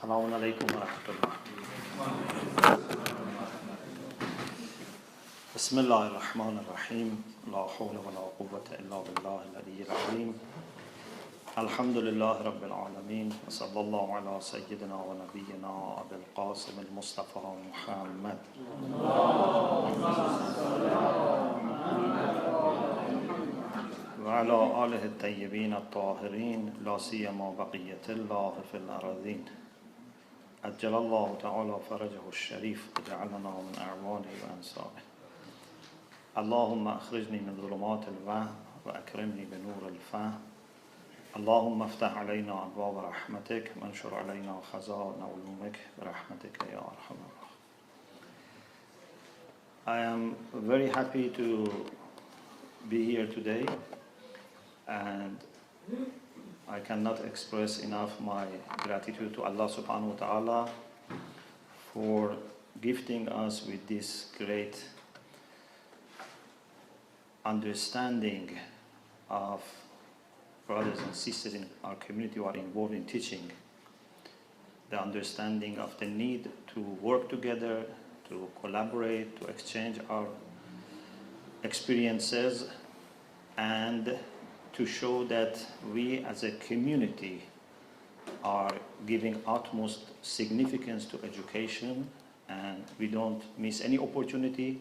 السلام عليكم ورحمة الله. بسم الله الرحمن الرحيم. لا حول ولا قوة إلا بالله العلي العظيم. الحمد لله رب العالمين وصلى الله على سيدنا ونبينا أبي القاسم المصطفى محمد وعلى آله الطيبين الطاهرين لا سيما بقية الله في الأرضين. أجل الله تعالى فرجه الشريف وجعلنا من أعوانه وأنصاره. اللهم أخرجني من ظلمات الوهم وأكرمني بنور الفهم. اللهم افتح علينا أبواب رحمتك وانشر علينا خزائن علومك برحمتك يا أرحم الراحمين. I am very happy to be here today, and I cannot express enough my gratitude to Allah subhanahu wa ta'ala for gifting us with this great understanding of brothers and sisters in our community who are involved in teaching, the understanding of the need to work together, to collaborate, to exchange our experiences, and to show that we as a community are giving utmost significance to education, and we don't miss any opportunity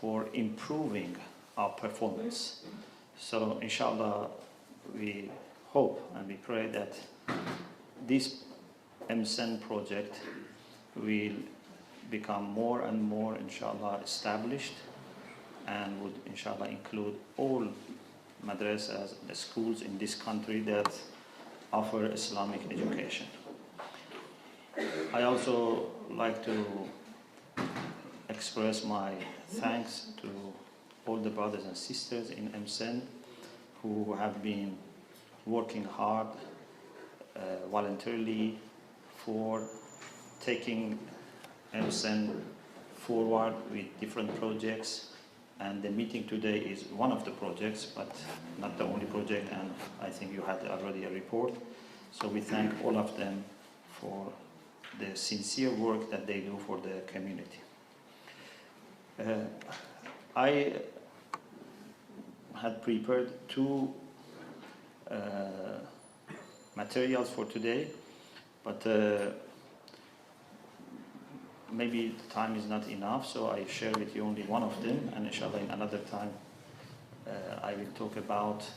for improving our performance. So inshallah, we hope and we pray that this MSEN project will become more and more inshallah established, and would inshallah include all madrasas, the schools in this country that offer Islamic education. I also like to express my thanks to all the brothers and sisters in MSEN who have been working hard voluntarily for taking MSEN forward with different projects. And the meeting today is one of the projects, but not the only project, and I think you had already a report. So we thank all of them for the sincere work that they do for the community. I had prepared two materials for today, but maybe the time is not enough, so I share with you only one of them, and inshallah in another time I will talk about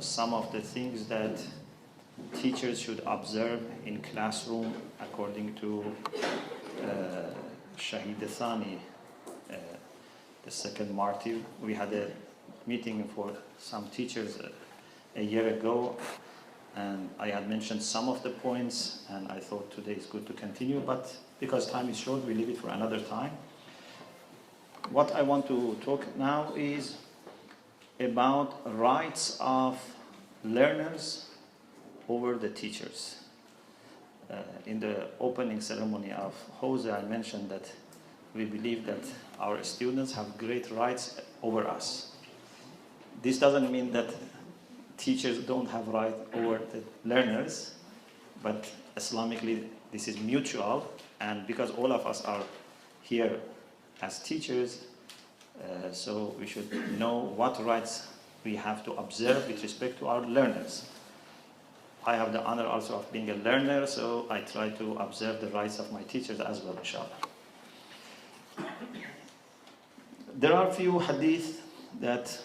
some of the things that teachers should observe in classroom according to Shahid Thani, the second martyr. We had a meeting for some teachers a year ago, and I had mentioned some of the points, and I thought today is good to continue, but because time is short, we leave it for another time. What I want to talk now is about rights of learners over the teachers. In the opening ceremony of Jose, I mentioned that we believe that our students have great rights over us. This doesn't mean that teachers don't have right over the learners, but Islamically this is mutual, and because all of us are here as teachers, so we should know what rights we have to observe with respect to our learners. I have the honor also of being a learner, so I try to observe the rights of my teachers as well, inshallah. There are a few hadith that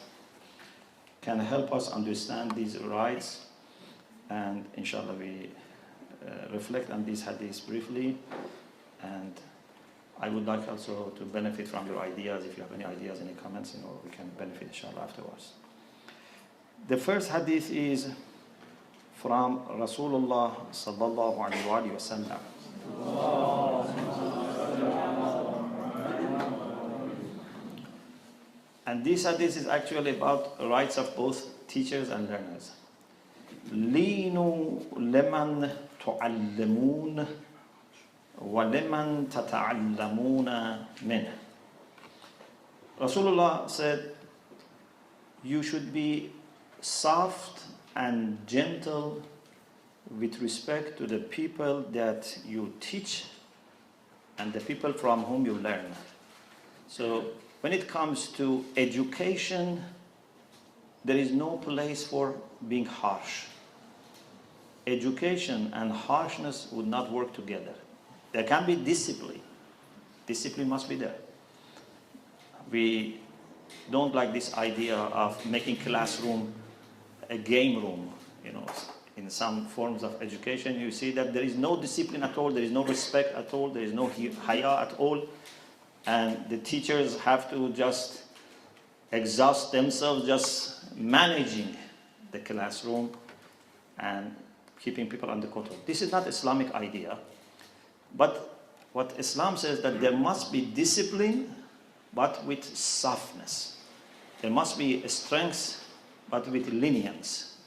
can help us understand these rights, and inshallah we reflect on these hadiths briefly, and I would like also to benefit from your ideas. If you have any ideas, any comments, we can benefit inshallah afterwards. The first hadith is from Rasulullah sallallahu alaihi wasallam. And this hadith is actually about rights of both teachers and learners. لِينُوا لَمَنْ تُعَلِّمُونَ وَلَمَنْ تَتَعَلَّمُونَ مِنْهُ. Rasulullah said, you should be soft and gentle with respect to the people that you teach and the people from whom you learn. So when it comes to education, there is no place for being harsh. Education and harshness would not work together. There can be discipline. Discipline must be there. We don't like this idea of making classroom a game room. You know, in some forms of education, you see that there is no discipline at all, there is no respect at all, there is no haya at all, and the teachers have to just exhaust themselves just managing the classroom and keeping people under control. This is not Islamic idea, but what Islam says that there must be discipline, but with softness. There must be a strength, but with lenience.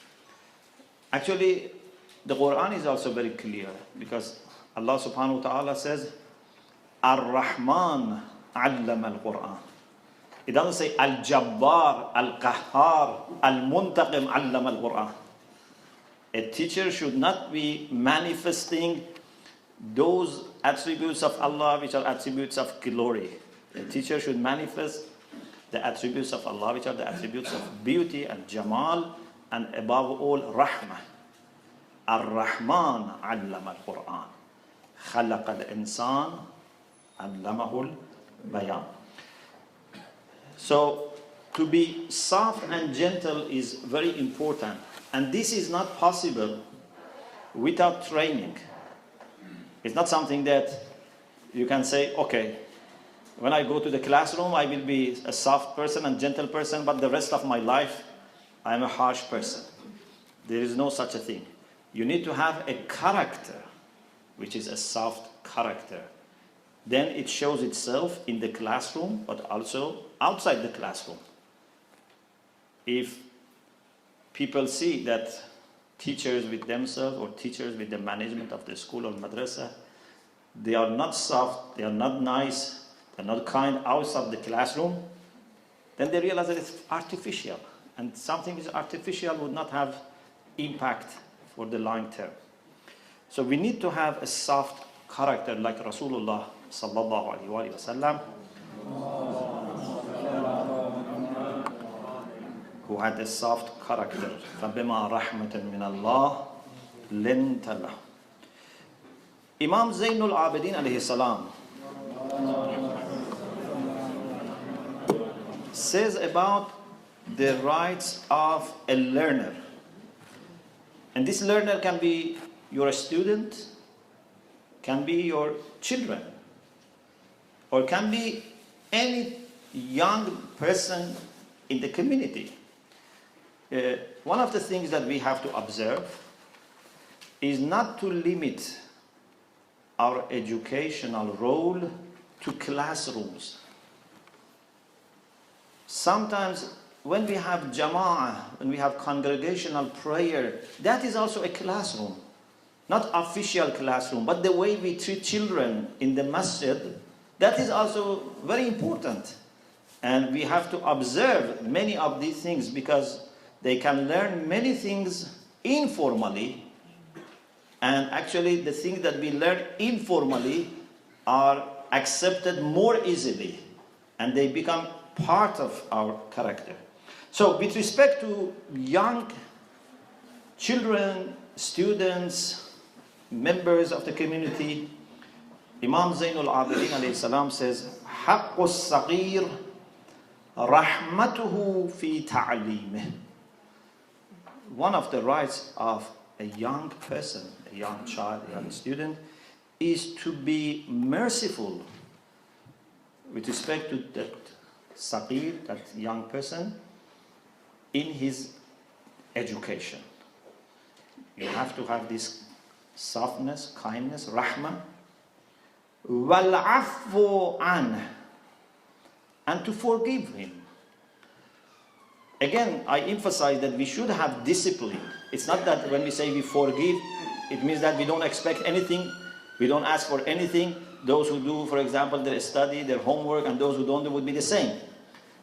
Actually, the Quran is also very clear, because Allah subhanahu wa ta'ala says, Ar-Rahman allama al-Quran. It doesn't say Al-Jabbar, Al-Qahhar, Al-Muntaqim allama al-Quran. A teacher should not be manifesting those attributes of Allah which are attributes of glory. A teacher should manifest the attributes of Allah which are the attributes of beauty and Jamal, and above all, Rahmah. Ar-Rahman allama al-Quran. Khalaqa al-insan allamahu al-bayan. So, to be soft and gentle is very important. And this is not possible without training. It's not something that you can say, okay, when I go to the classroom, I will be a soft person and gentle person, but the rest of my life, I'm a harsh person. There is no such a thing. You need to have a character, which is a soft character. Then it shows itself in the classroom, but also outside the classroom. If people see that teachers with themselves or teachers with the management of the school or madrasa, they are not soft, they are not nice, they're not kind outside the classroom, then they realize that it's artificial. And something is artificial would not have impact for the long term. So we need to have a soft character like Rasulullah sallallahu alaihi wasallam, who had a soft character. فَبِمَا رَحْمَةً مِّنَ اللَّهِ لِنْتَ لَهُ. Imam Zainul Abidin alayhi salam says about the rights of a learner. And this learner can be your student, can be your children, or can be any young person in the community. One of the things that we have to observe is not to limit our educational role to classrooms. Sometimes when we have jama'ah, when we have congregational prayer, that is also a classroom. Not official classroom, but the way we treat children in the masjid, that is also very important. And we have to observe many of these things, because they can learn many things informally, and actually the things that we learn informally are accepted more easily, and they become part of our character. So with respect to young children, students, members of the community, Imam Zainul Abidin alayhi salam says, حَقُّ الصَّغِيرِ رَحْمَتُهُ فِي تَعْلِيمِهِ. One of the rights of a young person, a young child, a young student, is to be merciful with respect to that Saqir, that young person, in his education. You have to have this softness, kindness, rahmah, وَالْعَفْوُ عَنْهُ, and to forgive him. Again, I emphasize that we should have discipline. It's not that when we say we forgive, it means that we don't expect anything, we don't ask for anything. Those who do, for example, their study, their homework, and those who don't do would be the same.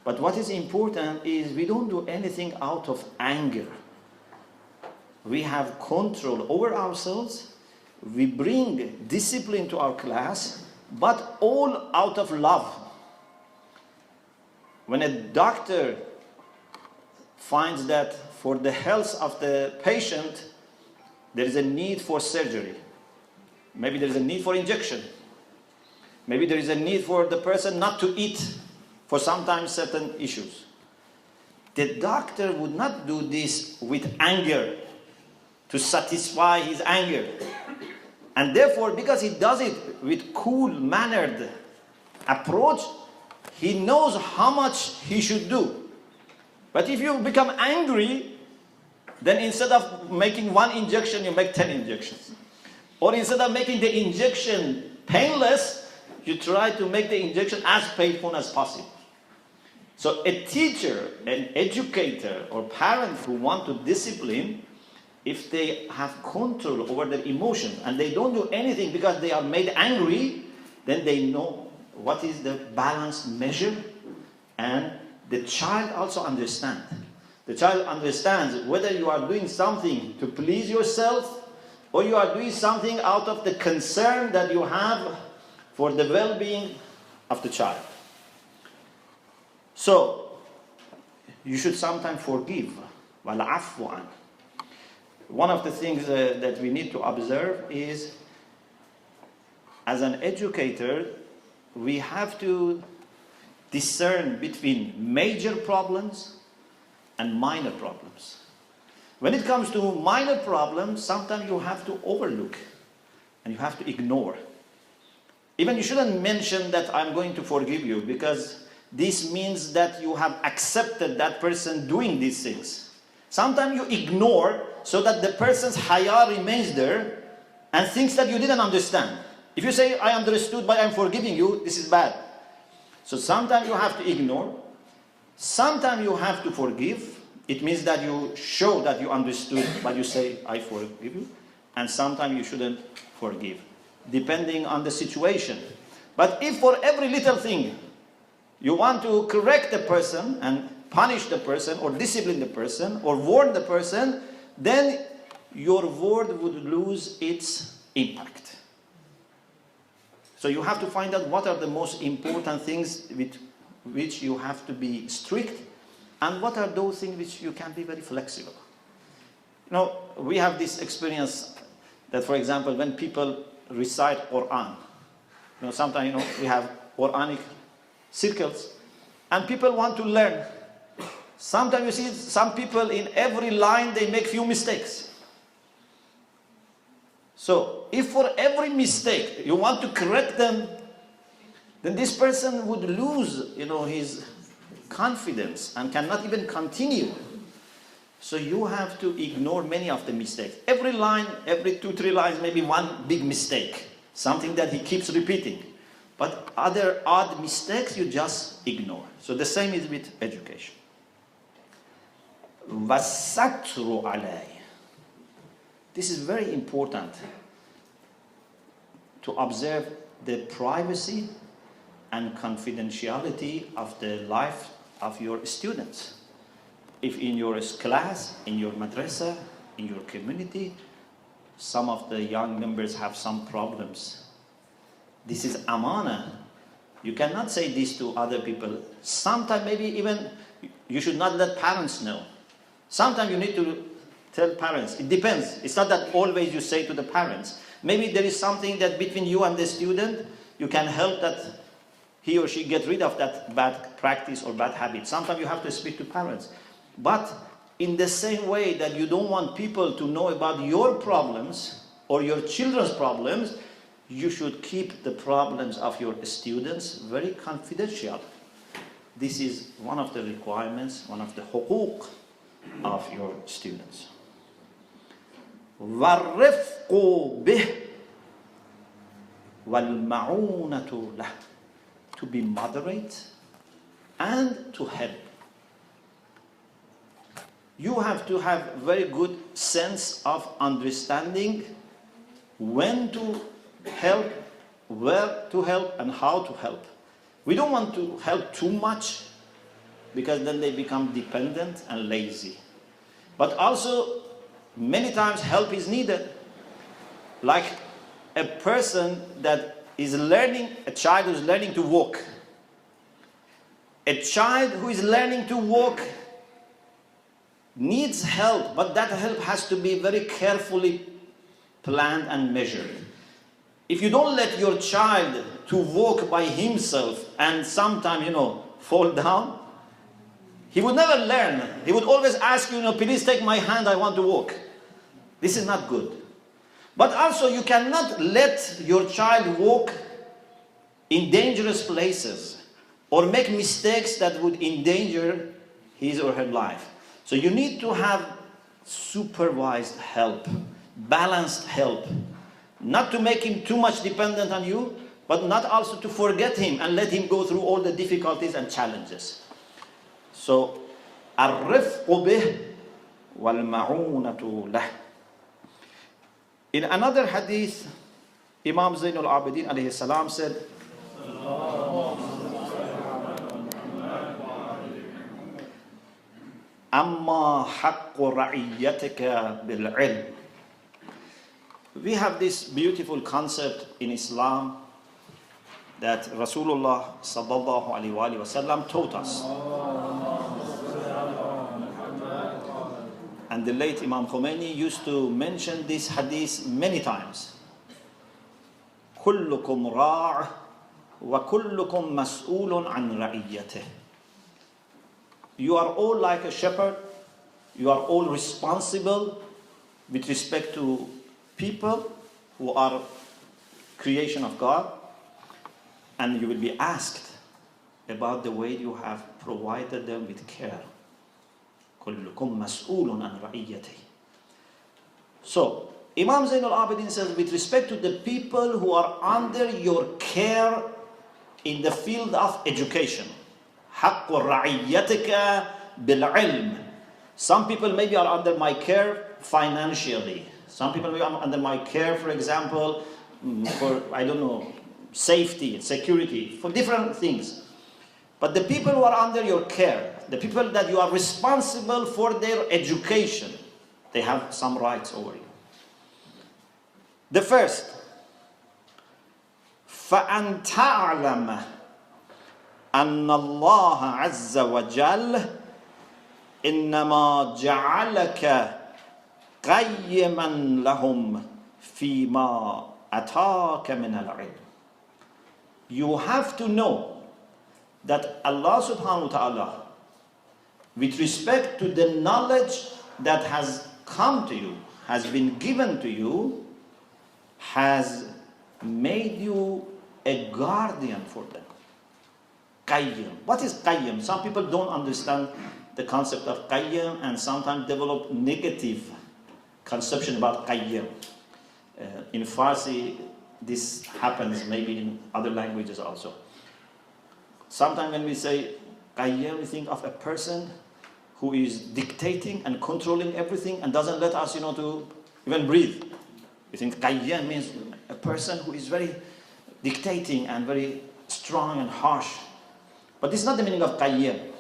But what is important is we don't do anything out of anger. we have control over ourselves, we bring discipline to our class, but all out of love. When a doctor finds that for the health of the patient, there is a need for surgery, maybe there is a need for injection, maybe there is a need for the person not to eat for sometimes certain issues. The doctor would not do this with anger, to satisfy his anger. And therefore, because he does it with cool-mannered approach, he knows how much he should do. But if you become angry, then instead of making one injection, you make 10 injections. Or instead of making the injection painless, you try to make the injection as painful as possible. So a teacher, an educator, or parent who want to discipline, if they have control over their emotions and they don't do anything because they are made angry, then they know what is the balanced measure, and the child also understands. The child understands whether you are doing something to please yourself or you are doing something out of the concern that you have for the well-being of the child. So, you should sometimes forgive. وَالْعَفْوُ عَنْ. One of the things that we need to observe is, as an educator, we have to discern between major problems and minor problems. When it comes to minor problems, sometimes you have to overlook and you have to ignore. Even you shouldn't mention that I'm going to forgive you, because this means that you have accepted that person doing these things. Sometimes you ignore so that the person's haya remains there and thinks that you didn't understand. If you say, I understood but I'm forgiving you, this is bad. So sometimes you have to ignore. Sometimes you have to forgive. It means that you show that you understood, but you say, I forgive you. And sometimes you shouldn't forgive, depending on the situation. But if for every little thing you want to correct the person and punish the person or discipline the person or warn the person, then your word would lose its impact. So you have to find out what are the most important things with which you have to be strict, and what are those things which you can be very flexible. You know, we have this experience that, for example, when people recite Quran, you know, sometimes, you know, we have Quranic circles, and people want to learn. Sometimes you see some people in every line they make few mistakes. So if for every mistake you want to correct them, then this person would lose, you know, his confidence and cannot even continue. So you have to ignore many of the mistakes. Every line, every 2-3 lines, maybe one big mistake, something that he keeps repeating. But other odd mistakes you just ignore. So the same is with education. وَالسَّتْرُ عَلَيْهِ. This is very important, to observe the privacy and confidentiality of the life of your students. If in your class, in your madrasa, in your community, some of the young members have some problems, this is amana. You cannot say this to other people. Sometimes maybe even you should not let parents know. Sometimes you need to tell parents. It depends. It's not that always you say to the parents. Maybe there is something that between you and the student, you can help that he or she get rid of that bad practice or bad habit. Sometimes you have to speak to parents. But in the same way that you don't want people to know about your problems or your children's problems, you should keep the problems of your students very confidential. This is one of the requirements, one of the huquq of your students. وَالرِّفْقُ بِهِ وَالْمَعُونَةُ لَهُ. To be moderate and to help. You have to have very good sense of understanding when to help, where to help, and how to help. We don't want to help too much, because then they become dependent and lazy. But also, Many times help is needed. Like a person that is learning, a child who is learning to walk. A child who is learning to walk needs help, but that help has to be very carefully planned and measured. If you don't let your child to walk by himself and sometimes, fall down, he would never learn. He would always ask you, please take my hand, I want to walk. This is not good. But also you cannot let your child walk in dangerous places or make mistakes that would endanger his or her life. So you need to have supervised help, balanced help. Not to make him too much dependent on you, but not also to forget him and let him go through all the difficulties and challenges. So, الرفق به والمعونة له. In another hadith, Imam Zain al-Abidin alayhi salam said, أما حق رعيتك بالعلم. We have this beautiful concept in Islam that Rasulullah sallallahu alaihi wasallam taught us. And the late Imam Khomeini used to mention this hadith many times. كلكم راع وكلكم مسؤول عن رعيته. You are all like a shepherd. You are all responsible with respect to people who are creation of God, and you will be asked about the way you have provided them with care. كلكم مسؤول عن رعيته. So Imam Zain al-Abidin says, with respect to the people who are under your care in the field of education, حق رعيتك بالعلم. Some people maybe are under my care financially. Some people maybe are under my care, for example, for, safety, security, for different things. But the people who are under your care, the people that you are responsible for their education, they have some rights over you. The first, فَأَنْ تَعْلَمَ أَنَّ اللَّهَ عَزَّ وَجَلَّ إِنَّمَا جَعَلَكَ قَيِّمًا لَهُمْ فِي مَا أَتَاكَ مِنَ الْعِلْمِ. You have to know that Allah subhanahu wa ta'ala, with respect to the knowledge that has come to you, has been given to you, has made you a guardian for them. Qayyim. What is qayyim? Some people don't understand the concept of qayyim and sometimes develop negative conception about qayyim. In Farsi, this happens, maybe in other languages also. Sometimes when we say qayyim, we think of a person who is dictating and controlling everything and doesn't let us, to even breathe. We think qayyim means a person who is very dictating and very strong and harsh. But this is not the meaning of qayyim.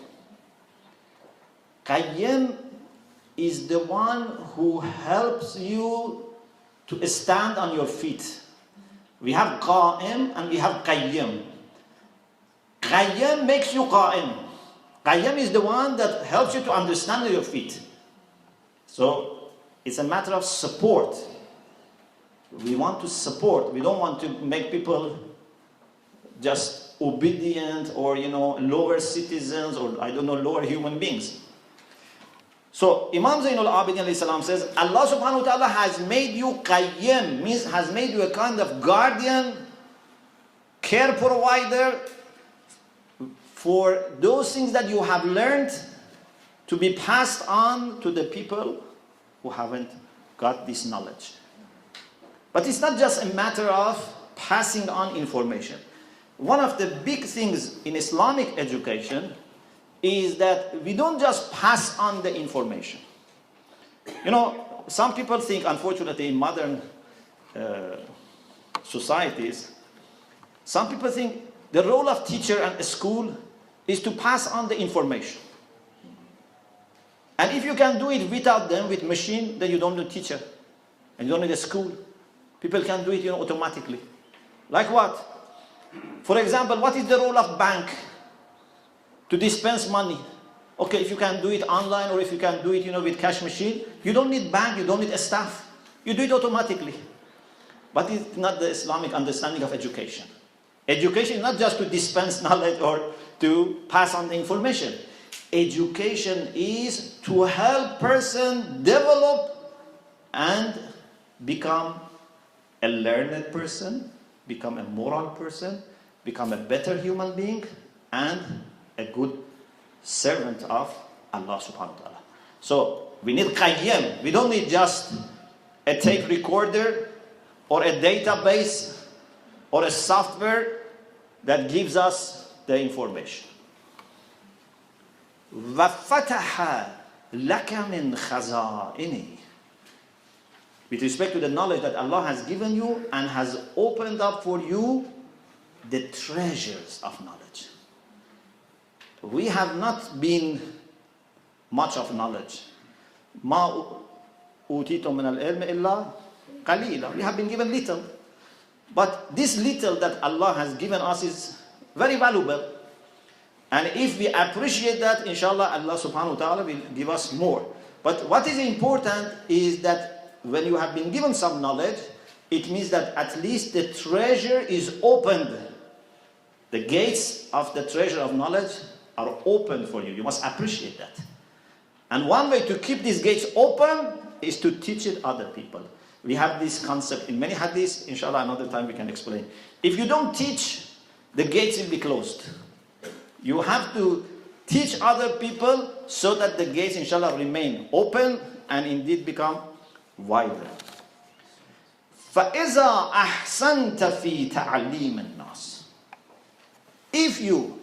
Qayyim is the one who helps you to stand on your feet. We have qa'im and we have qayyim. Qayyim makes you qa'im. Qayyim is the one that helps you to understand your feet. So it's a matter of support. We want to support. We don't want to make people just obedient or, lower citizens or, lower human beings. So Imam Zain al-Abidin says, Allah subhanahu wa ta'ala has made you qayyim, means has made you a kind of guardian, care provider for those things that you have learned to be passed on to the people who haven't got this knowledge. But it's not just a matter of passing on information. One of the big things in Islamic education is that we don't just pass on the information. Some people think, unfortunately, in modern societies, some people think the role of teacher and a school is to pass on the information. And if you can do it without them, with machine, then you don't need a teacher. And you don't need a school. People can do it, automatically. Like what? For example, what is the role of bank? To dispense money. Okay, if you can do it online or if you can do it, with cash machine, you don't need bank, you don't need a staff. You do it automatically. But it's not the Islamic understanding of education. Education is not just to dispense knowledge or to pass on the information. Education is to help person develop and become a learned person, become a moral person, become a better human being, and a good servant of Allah subhanahu wa ta'ala. So we need qayyim. We don't need just a tape recorder or a database or a software that gives us the information. وَفَتَحَ لَكَ مِنْ خَزَائِنِهِ. With respect to the knowledge that Allah has given you and has opened up for you the treasures of knowledge. We have not been much of knowledge. مَا أُوتِيتُم مِنَ الْعِلْمِ إِلَّا قَلِيلًا. We have been given little. But this little that Allah has given us is very valuable. And if we appreciate that, inshallah, Allah subhanahu wa ta'ala will give us more. But what is important is that when you have been given some knowledge, it means that at least the treasure is opened. The gates of the treasure of knowledge are open for you. You must appreciate that. And one way to keep these gates open is to teach it other people. We have this concept in many hadiths. Inshallah, another time we can explain. If you don't teach, the gates will be closed. You have to teach other people so that the gates, inshallah, remain open and indeed become wider. فَإِذَا أَحْسَنْتَ فِي تَعْلِيمِ النَّاسِ. If you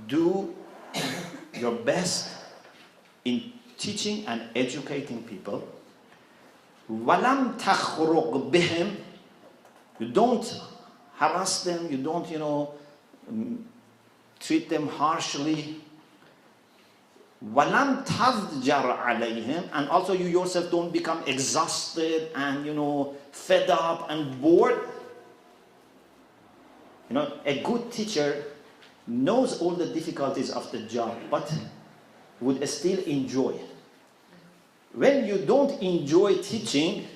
do your best in teaching and educating people, وَلَمْ تَخْرُقْ بِهِمْ, you don't harass them, you don't, treat them harshly. وَلَمْ تَضْجَرْ عَلَيْهِمْ, and also you yourself don't become exhausted and, fed up and bored. A good teacher knows all the difficulties of the job, but would still enjoy. When you don't enjoy teaching,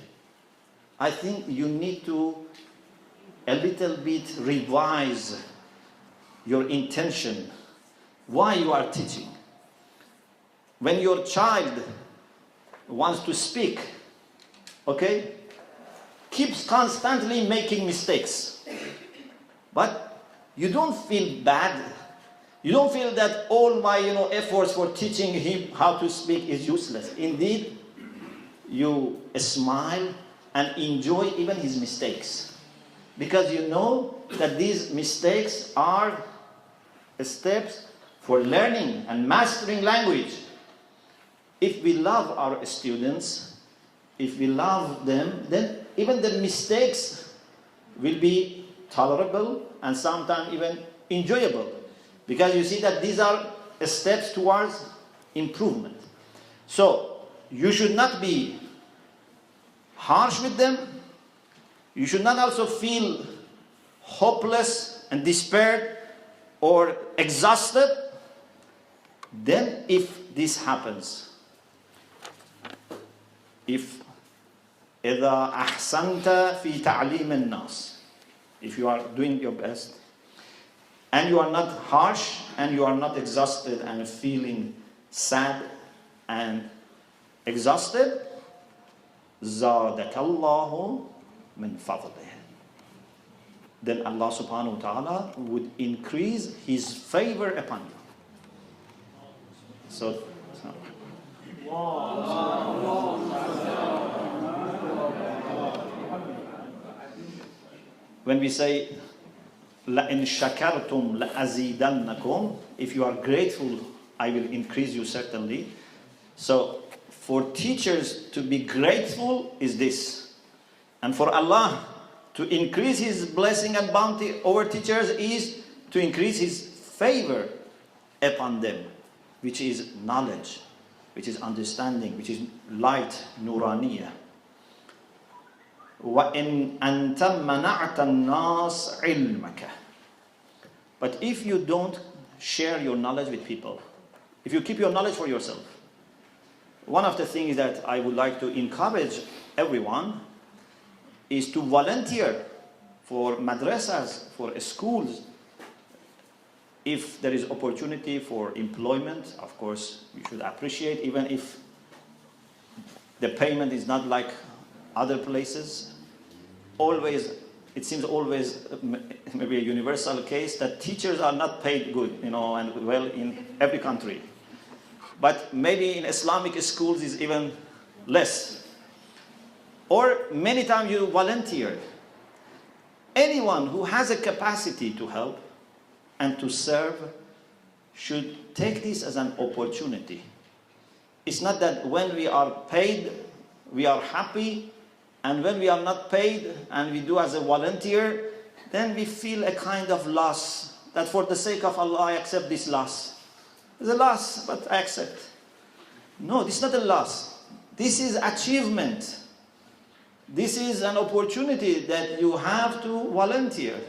I think you need to a little bit revise your intention, why you are teaching. When your child wants to speak, okay, keeps constantly making mistakes, but you don't feel bad. You don't feel that all my efforts for teaching him how to speak is useless. Indeed, you smile and enjoy even his mistakes, because you know that these mistakes are steps for learning and mastering language. If we love our students, if we love them, then even the mistakes will be tolerable and sometimes even enjoyable, because you see that these are steps towards improvement. So you should not be harsh with them. You should not also feel hopeless and despaired or exhausted. Then if this happens, if إذا أحسنت في تعليم الناس, if you are doing your best and you are not harsh and you are not exhausted and feeling sad and exhausted, زادك الله من فضله, then Allah subhanahu wa ta'ala would increase His favor upon you. So when we say لَإِن شَكَرْتُمْ لَأَزِيدَنَّكُمْ, if you are grateful, I will increase you certainly. So for teachers to be grateful is this, and for Allah to increase His blessing and bounty over teachers is to increase His favor upon them. which is knowledge, which is understanding, which is light, nuraniya. وَإِنْ أَنْتَ مَنَعْتَ النَّاسَ عِلْمَكَ. But if you don't share your knowledge with people, if you keep your knowledge for yourself, one of the things that I would like to encourage everyone is to volunteer for madrasas, for schools. If there is opportunity for employment, of course, we should appreciate, even if the payment is not like other places. Always, it seems always maybe a universal case that teachers are not paid good, and well in every country. But maybe in Islamic schools is even less. Or many times you volunteer. Anyone who has a capacity to help and to serve should take this as an opportunity. It's not that when we are paid, we are happy, and when we are not paid and we do as a volunteer, then we feel a kind of loss, that for the sake of Allah I accept this loss. It's a loss, but I accept. No, this is not a loss. This is achievement. This is an opportunity that you have to volunteer.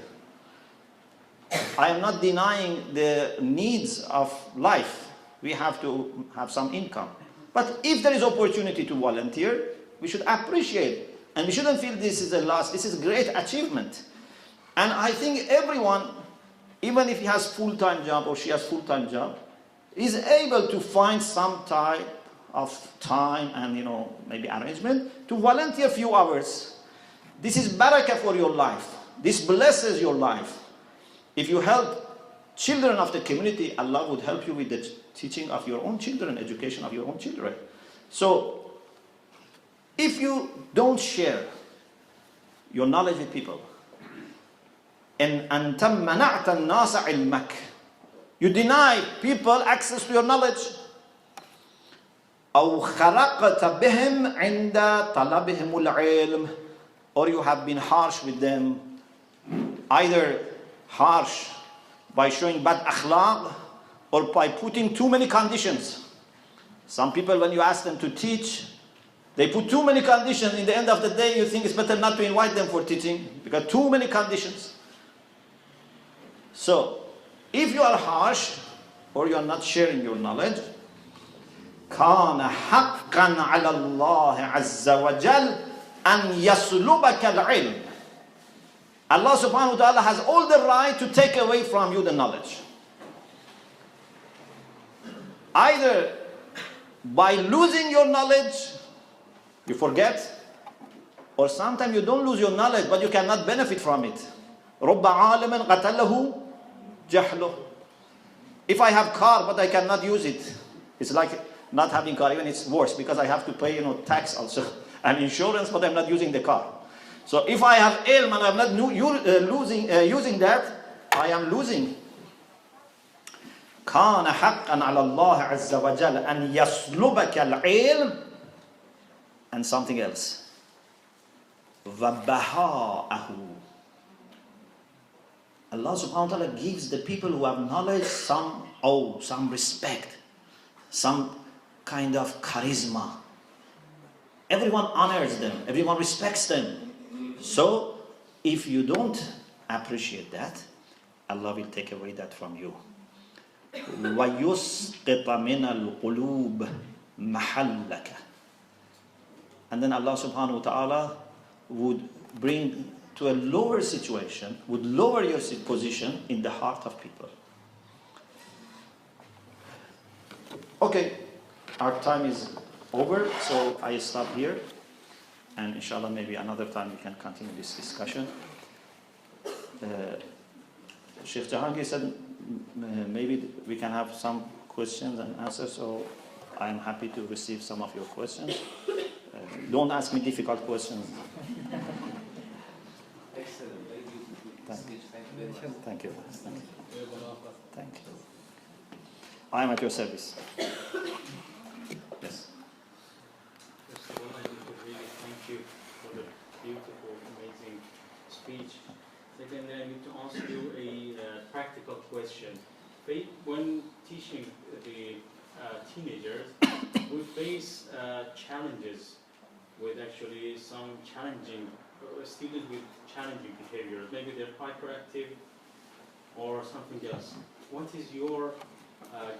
I am not denying the needs of life. We have to have some income. But if there is opportunity to volunteer, we should appreciate. And we shouldn't feel this is a loss. This is a great achievement. And I think everyone, even if he has full-time job or she has full-time job, is able to find some type of time and maybe arrangement to volunteer a few hours. This is barakah for your life. This blesses your life. If you help children of the community, Allah would help you with the teaching of your own children, education of your own children. So, if you don't share your knowledge with people, and أَنْتَ مَنَعْتَ النَّاسَ عِلْمَكَ, you deny people access to your knowledge, أَوْ خَرَقْتَ بِهِمْ عِنْدَ طَلَبِهِمُ الْعِلْمِ, or you have been harsh with them, either harsh by showing bad akhlaq or by putting too many conditions. Some people, when you ask them to teach, they put too many conditions. In the end of the day, you think it's better not to invite them for teaching because too many conditions. So, if you are harsh or you are not sharing your knowledge, كَانَ حَقًّا عَلَى اللَّهِ عَزَّ وَجَلَّ أَنْ يَسْلُبَكَ الْعِلْمِ. Allah subhanahu wa ta'ala has all the right to take away from you the knowledge. Either by losing your knowledge, you forget, or sometimes you don't lose your knowledge, but you cannot benefit from it. رُبَّ عَالِمٍ قَتَلَهُ جَهْلُهُ. If I have car, but I cannot use it, it's like not having car. Even it's worse, because I have to pay tax also and insurance, but I'm not using the car. So if I have ilm and I'm not using that, I am losing. كَانَ حَقًّا عَلَى اللَّهِ عَزَّ وَجَلَّ أَنْ يَسْلُبَكَ الْعِلْمِ. And something else. وَبَهَاءَهُ. Allah subhanahu wa ta'ala gives the people who have knowledge some awe, some respect, some kind of charisma. Everyone honors them, everyone respects them. So, if you don't appreciate that, Allah will take away that from you. وَيُسْقِطَ مِنَ الْقُلُوبِ مَحَلَّكَ. And then Allah subhanahu wa ta'ala would bring to a lower situation, would lower your position in the heart of people. Okay, our time is over, so I stop here. And inshallah, maybe another time we can continue this discussion. Sheikh Jahangir said maybe we can have some questions and answers, so I'm happy to receive some of your questions. Don't ask me difficult questions. Excellent. Thank you. Thank you. I am at your service. Yes. First of all, I need to really thank you for the beautiful, amazing speech. Second, I need to ask you a practical question. When teaching the teenagers, we face challenges with actually some challenging students with challenging behaviors. Maybe they're hyperactive or something else. What is your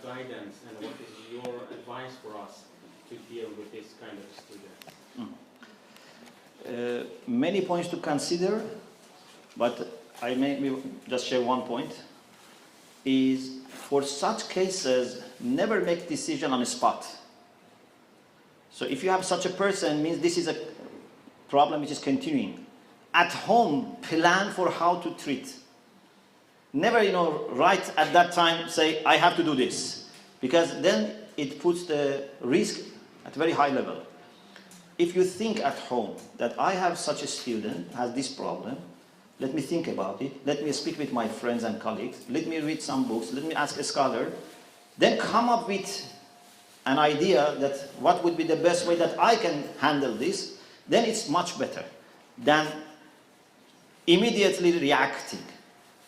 guidance and what is your advice for us to deal with this kind of students? Many points to consider, but I may just share one point. Is for such cases, never make decision on the spot. So if you have such a person, means this is a problem which is continuing. At home, plan for how to treat. Never, right at that time say, I have to do this. Because then it puts the risk at a very high level. If you think at home that I have such a student, has this problem, let me think about it, let me speak with my friends and colleagues, let me read some books, let me ask a scholar, then come up with an idea that what would be the best way that I can handle this, then it's much better than immediately reacting.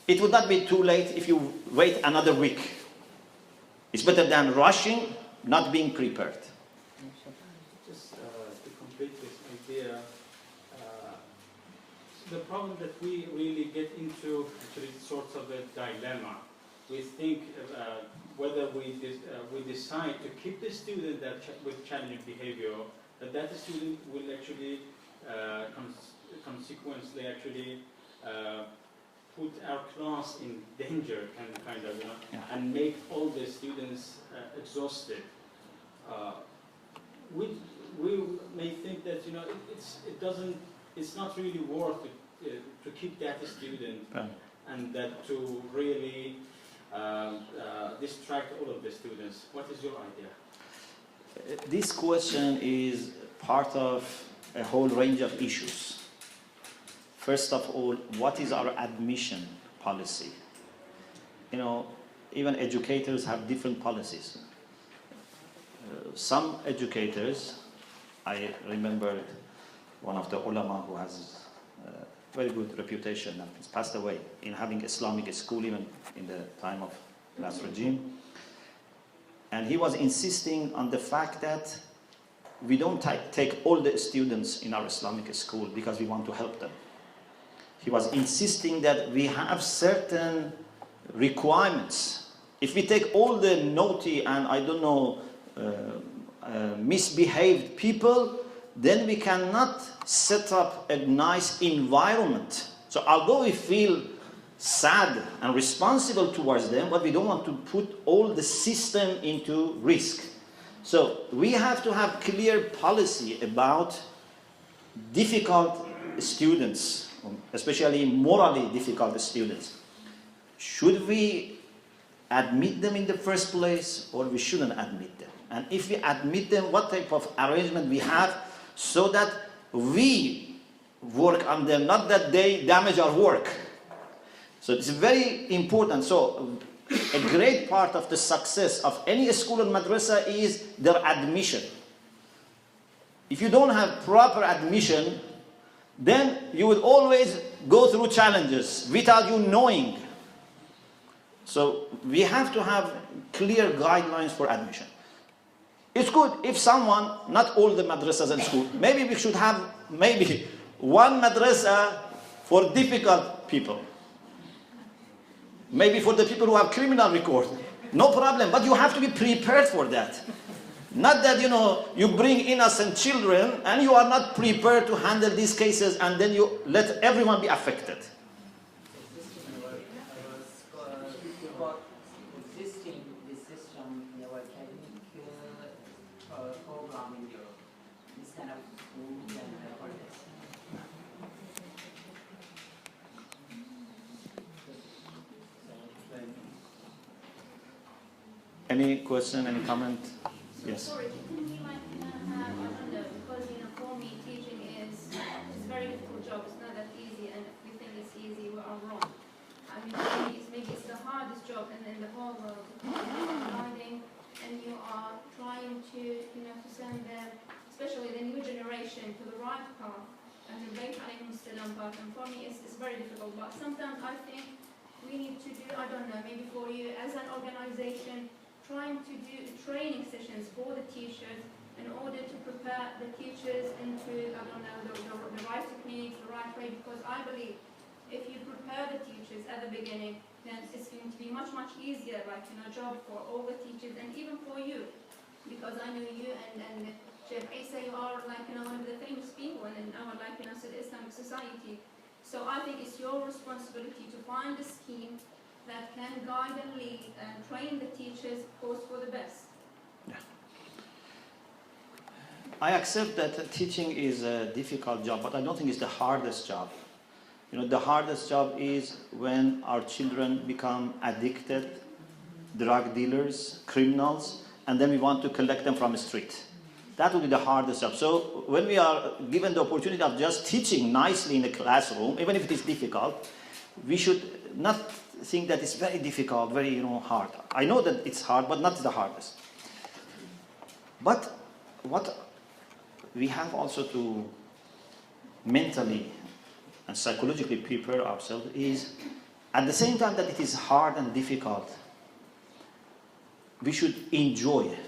It would not be too late if you wait another week. It's better than rushing, not being prepared. Just to complete this idea, the problem that we really get into actually sorts of a dilemma. We think whether we decide to keep the student with challenging behavior, that student will actually consequently actually put our class in danger, kind of, and make all the students exhausted. We may think that it's not really worth it to keep that student and that to really distract all of the students. What is your idea? This question is part of a whole range of issues. First of all, what is our admission policy? Even educators have different policies. Some educators, I remember one of the ulama who has a very good reputation and has passed away in having Islamic school even in the time of last regime. And he was insisting on the fact that we don't take all the students in our Islamic school because we want to help them. He was insisting that we have certain requirements. If we take all the naughty and misbehaved people, then we cannot set up a nice environment. So although we feel sad and responsible towards them, but we don't want to put all the system into risk. So we have to have clear policy about difficult students, especially morally difficult students. Should we admit them in the first place, or we shouldn't admit them? And if we admit them, what type of arrangement we have so that we work on them, not that they damage our work. So it's very important. So a great part of the success of any school and madrasa is their admission. If you don't have proper admission, then you will always go through challenges without you knowing. So we have to have clear guidelines for admission. It's good if someone, not all the madrasas and schools, maybe we should have maybe one madrasa for difficult people. Maybe for the people who have criminal record. No problem, but you have to be prepared for that. Not that, you bring innocent children and you are not prepared to handle these cases and then you let everyone be affected. Existing this system in our academic program in Europe, this kind of schools and colleges. Any question, any comment? Yes. Sorry, can we have, I don't know, because for me teaching is a very difficult job. It's not that easy, and if we think it's easy, we are wrong. I mean, maybe it's the hardest job in the whole world. You are learning, and you are trying to send them, especially the new generation, to the right path and the right path. And for me, it's very difficult. But sometimes I think we need to do, I don't know, maybe for you as an organization, trying to do training sessions for the teachers in order to prepare the teachers into, I don't know, the right techniques, the right way, because I believe if you prepare the teachers at the beginning, then it's going to be much, much easier, like, job for all the teachers and even for you. Because I know you and Sheikh Isa, you are like, one of the famous people in our, like, Islamic society. So I think it's your responsibility to find a scheme that can guide and lead and train the teachers, of course, for the best. Yeah. I accept that teaching is a difficult job, but I don't think it's the hardest job. The hardest job is when our children become addicted, drug dealers, criminals, and then we want to collect them from the street. That would be the hardest job. So when we are given the opportunity of just teaching nicely in the classroom, even if it is difficult, we should not think that it's very difficult, very hard. I know that it's hard, but not the hardest. But what we have also to mentally and psychologically prepare ourselves is, at the same time that it is hard and difficult, we should enjoy it.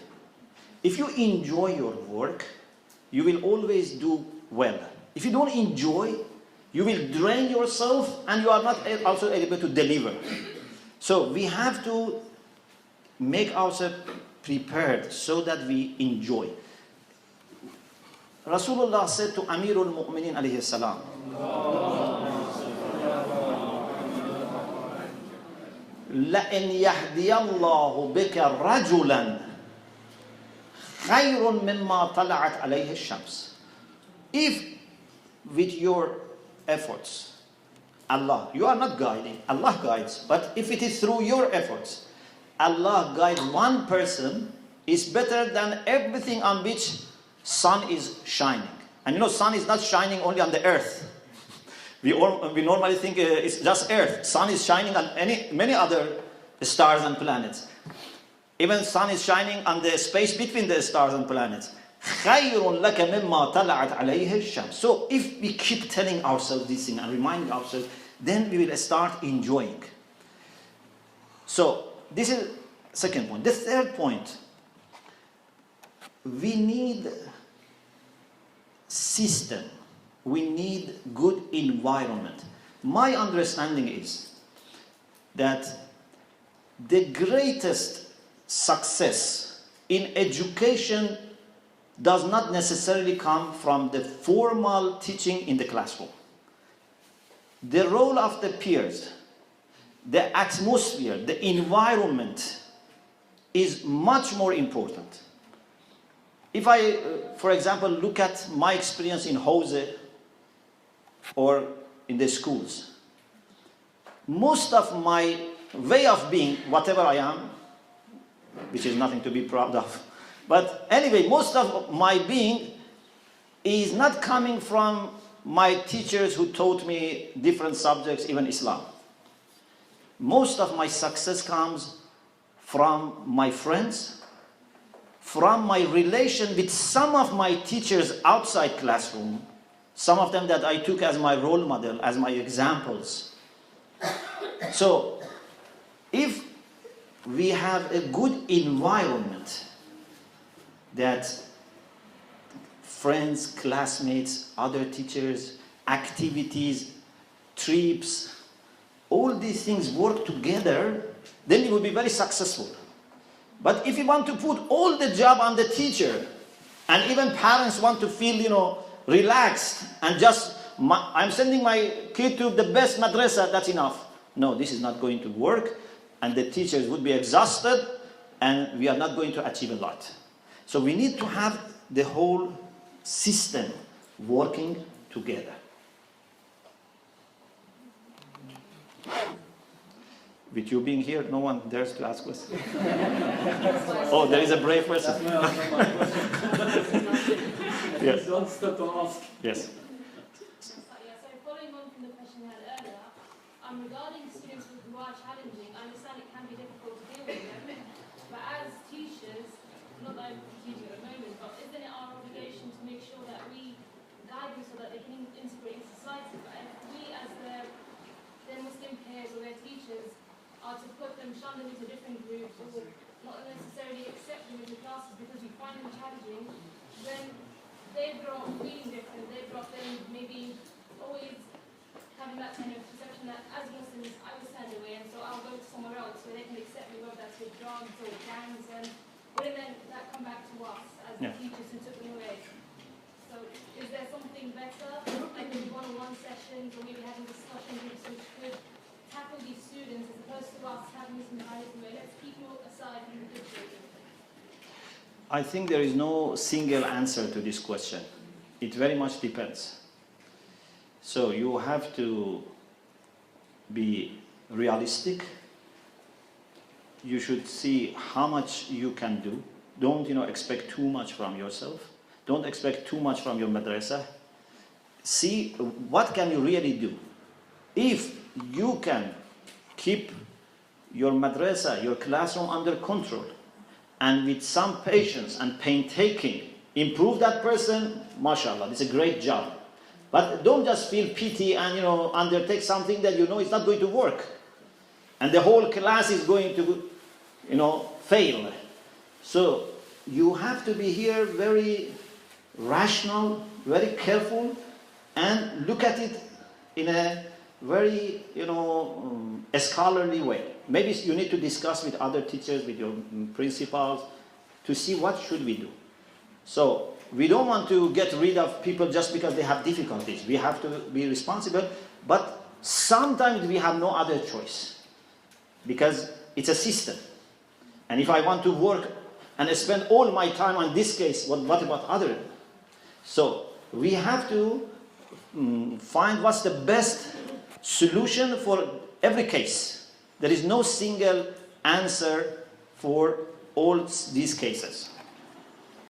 If you enjoy your work, you will always do well. If you don't enjoy, you will drain yourself and you are not also able to deliver. So we have to make ourselves prepared so that we enjoy. Rasulullah said to Amirul Mu'minin alayhi salam, لَأَنْ يَهْدِيَ اللَّهُ بِكَ رَجُلًا خَيْرٌ مِمَّا طَلَعَتْ عَلَيْهِ الشَّمْسِ. If with your efforts, Allah, you are not guiding, Allah guides, but if it is through your efforts, Allah guides one person, is better than everything on which sun is shining. And sun is not shining only on the earth. We normally think it's just earth. Sun is shining on many other stars and planets. Even sun is shining on the space between the stars and planets. خَيْرٌ لَكَ مِمَّا طَلَعَتْ عَلَيْهِ الشَّمْسِ. So if we keep telling ourselves this thing and reminding ourselves, then we will start enjoying. So this is second point. The third point, we need system. We need good environment. My understanding is that the greatest success in education does not necessarily come from the formal teaching in the classroom. The role of the peers, the atmosphere, the environment is much more important. If I, for example, look at my experience in Jose or in the schools, most of my way of being, whatever I am, which is nothing to be proud of, but anyway, most of my being is not coming from my teachers who taught me different subjects, even Islam. Most of my success comes from my friends, from my relation with some of my teachers outside classroom, some of them that I took as my role model, as my examples. So, if we have a good environment that friends, classmates, other teachers, activities, trips, all these things work together, then we will be very successful. But if you want to put all the job on the teacher, and even parents want to feel, relaxed, and just, I'm sending my kid to the best madrasa, that's enough. No, this is not going to work, and the teachers would be exhausted, and we are not going to achieve a lot. So we need to have the whole system working together. With you being here, no one dares to ask questions. Oh, there is a brave person. Yes. Don't stop to ask. Yes. So following on from the question you had earlier, regarding students who are challenging, I understand it can be difficult to deal with them, but as teachers, not that I'm teaching at the moment, but isn't it our obligation to make sure that we guide them so that they can integrate into society? But if we as their Muslim peers or their teachers are to put them, shun them into different groups, or not necessarily drugs or gangs, and wouldn't then that come back to us as the Yeah. teachers who took them away? So is there something better, like maybe one-on-one sessions or maybe having discussion groups which could tackle these students as opposed to us having this mentality where let's keep them aside from the good children? I think there is no single answer to this question. It very much depends. So you have to be realistic. You should see how much you can do. Don't expect too much from yourself. Don't expect too much from your madrasa. See what can you really do. If you can keep your madrasa, your classroom under control, and with some patience and painstaking, improve that person, mashallah, it's a great job. But don't just feel pity and undertake something that is not going to work. And the whole class is going to fail. So you have to be here very rational, very careful, and look at it in a very scholarly way. Maybe you need to discuss with other teachers, with your principals, to see what should we do. So we don't want to get rid of people just because they have difficulties. We have to be responsible, but sometimes we have no other choice because it's a system. And if I want to work and spend all my time on this case, what about other? So we have to find what's the best solution for every case. There is no single answer for all these cases.